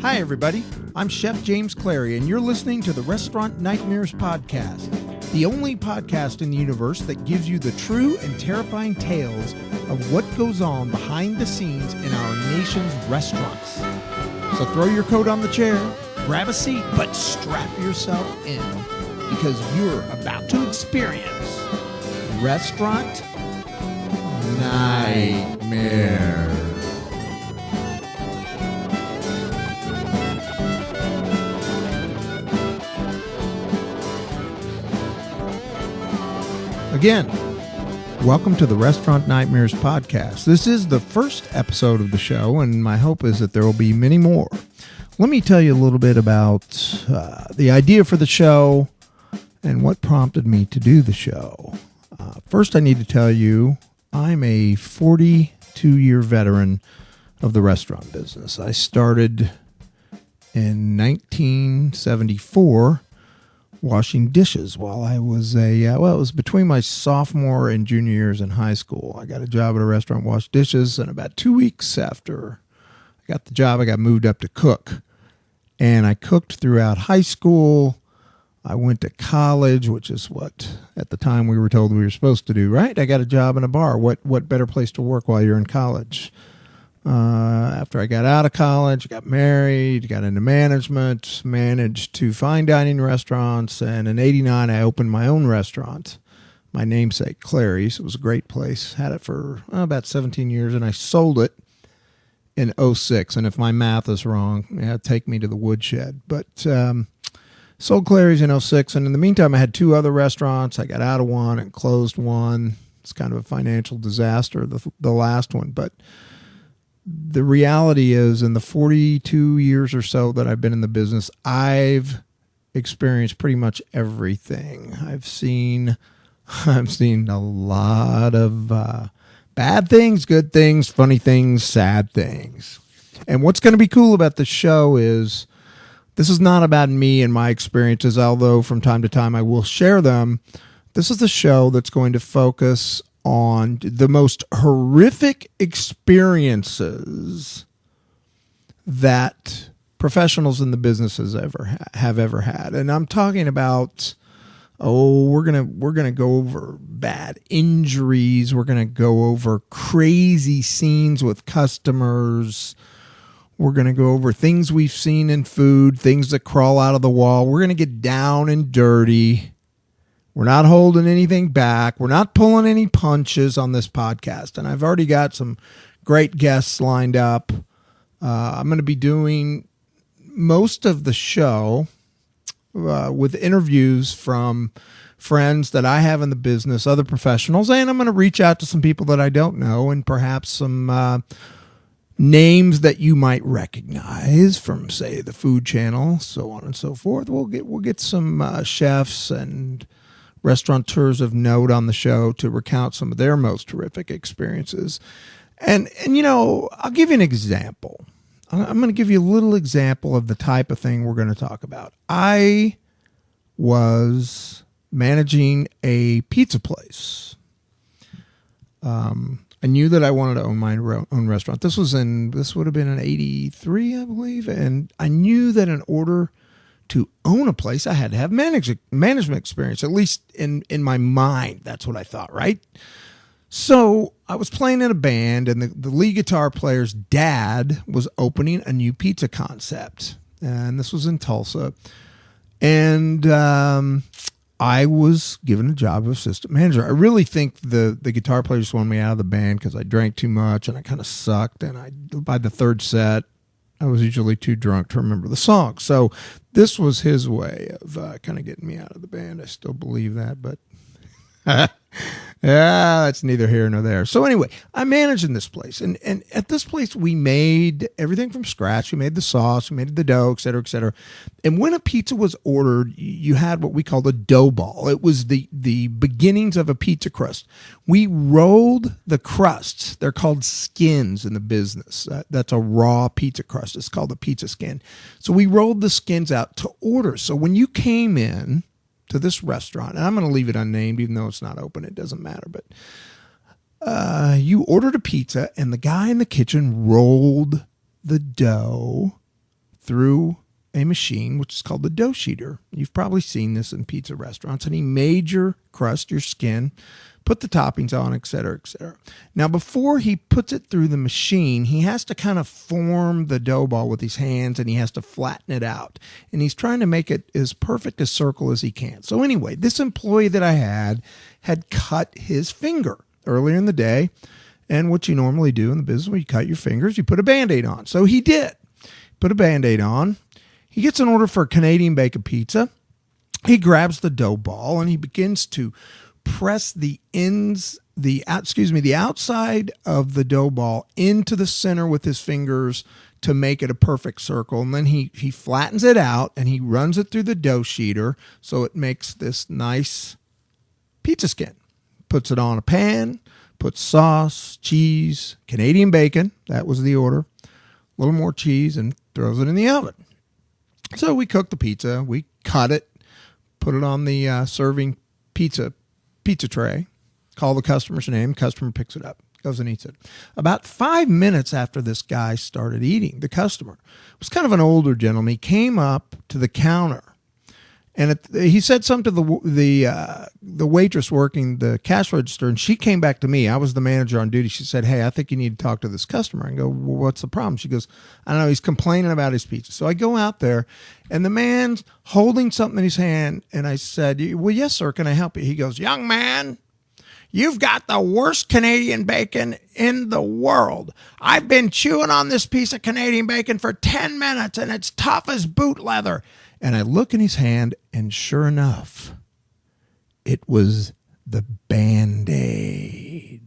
Hi, everybody. I'm Chef James Clary, and you're listening to the Restaurant Nightmares Podcast, the only podcast in the universe that gives you the true and terrifying tales of what goes on behind the scenes in our nation's restaurants. So throw your coat on the chair, grab a seat, but strap yourself in, because you're about to experience Restaurant Nightmares. Again, welcome to the Restaurant Nightmares Podcast. This is the first episode of the show, and my hope is that there will be many more. Let me tell you a little bit about the idea for the show and what prompted me to do the show. First, I need to tell you, I'm a 42-year veteran of the restaurant business. I started in 1974 washing dishes while I was it was between my sophomore and junior years in high school. I got a job at a restaurant, washed dishes, and about 2 weeks after I got the job, I got moved up to cook. And I cooked throughout high school. I went to college, which is what at the time we were told we were supposed to do, right? I got a job in a bar. What better place to work while you're in college? After I got out of college, got married, got into management, managed two fine dining restaurants, and in '89 I opened my own restaurant, my namesake, Clary's. It was a great place. Had it for about 17 years, and I sold it in '06. And if my math is wrong, take me to the woodshed. But sold Clary's in '06, and in the meantime I had two other restaurants. I got out of one and closed one. It's kind of a financial disaster, the last one, but the reality is, in the 42 years or so that I've been in the business, I've experienced pretty much everything. I've seen a lot of bad things, good things, funny things, sad things. And what's going to be cool about the show is this is not about me and my experiences, although from time to time I will share them. This is the show that's going to focus on the most horrific experiences that professionals in the business have ever had. And I'm talking about, we're gonna go over bad injuries. We're gonna go over crazy scenes with customers. We're gonna go over things we've seen in food, things that crawl out of the wall. We're gonna get down and dirty. We're not holding anything back. We're not pulling any punches on this podcast. And I've already got some great guests lined up. I'm going to be doing most of the show with interviews from friends that I have in the business, other professionals, and I'm going to reach out to some people that I don't know and perhaps some names that you might recognize from, say, the Food Channel, so on and so forth. We'll get some chefs and restaurateurs of note on the show to recount some of their most horrific experiences. And you know, I'll give you an example. I'm going to give you a little example of the type of thing we're going to talk about. I was managing a pizza place. I knew that I wanted to own my own restaurant. This would have been in '83, I believe. And I knew that in order to own a place, I had to have management experience, at least in my mind. That's what I thought, right? So I was playing in a band, and the lead guitar player's dad was opening a new pizza concept. And this was in Tulsa. And I was given a job of assistant manager. I really think the guitar player just wanted me out of the band because I drank too much and I kind of sucked. And by the third set, I was usually too drunk to remember the song. So this was his way of kind of getting me out of the band. I still believe that, but that's neither here nor there. So anyway, I'm managing this place. And at this place, we made everything from scratch. We made the sauce, we made the dough, et cetera, et cetera. And when a pizza was ordered, you had what we called a dough ball. It was the beginnings of a pizza crust. We rolled the crusts. They're called skins in the business. That's a raw pizza crust. It's called a pizza skin. So we rolled the skins out to order. So when you came in to this restaurant, and I'm going to leave it unnamed, even though it's not open, it doesn't matter, but you ordered a pizza, and the guy in the kitchen rolled the dough through a machine which is called the dough sheeter. You've probably seen this in pizza restaurants. And he made your crust, your skin, put the toppings on, et cetera, et cetera. Now, before he puts it through the machine, he has to kind of form the dough ball with his hands, and he has to flatten it out. And he's trying to make it as perfect a circle as he can. So anyway, this employee that I had cut his finger earlier in the day. And what you normally do in the business when you cut your fingers, you put a Band-Aid on. So he did. Put a Band-Aid on. He gets an order for a Canadian bacon pizza. He grabs the dough ball and he begins to press the outside of the dough ball into the center with his fingers to make it a perfect circle. And then he flattens it out and he runs it through the dough sheeter so it makes this nice pizza skin. Puts it on a pan, puts sauce, cheese, Canadian bacon. That was the order. A little more cheese, and throws it in the oven. So we cook the pizza. We cut it, put it on the serving pizza tray, call the customer's name. Customer picks it up, goes and eats it. About 5 minutes after this guy started eating, the customer was kind of an older gentleman. He came up to the counter, and he said something to the waitress working the cash register, and she came back to me. I was the manager on duty. She said, "Hey, I think you need to talk to this customer." I go, "Well, what's the problem?" She goes, "I don't know. He's complaining about his pizza." So I go out there, and the man's holding something in his hand, and I said, "Well, yes, sir. Can I help you?" He goes, "Young man, you've got the worst Canadian bacon in the world. I've been chewing on this piece of Canadian bacon for 10 minutes, and it's tough as boot leather." And I look in his hand, and sure enough, it was the Band-Aid.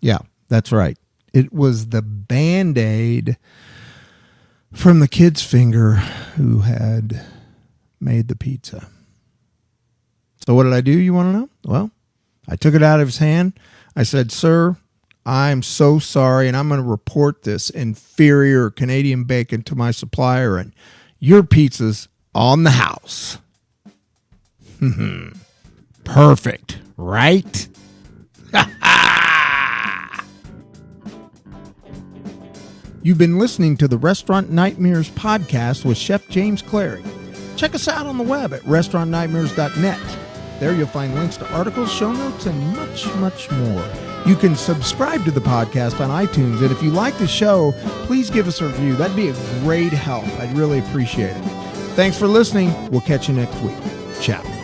Yeah, that's right. It was the Band-Aid from the kid's finger who had made the pizza. So what did I do, you want to know? Well, I took it out of his hand. I said, "Sir, I'm so sorry, and I'm going to report this inferior Canadian bacon to my supplier, and your pizza's on the house." Perfect, right? You've been listening to the Restaurant Nightmares podcast with Chef James Clary. Check us out on the web at restaurantnightmares.net. There you'll find links to articles, show notes, and much, much more. You can subscribe to the podcast on iTunes, and if you like the show, please give us a review. That'd be a great help. I'd really appreciate it. Thanks for listening. We'll catch you next week. Ciao.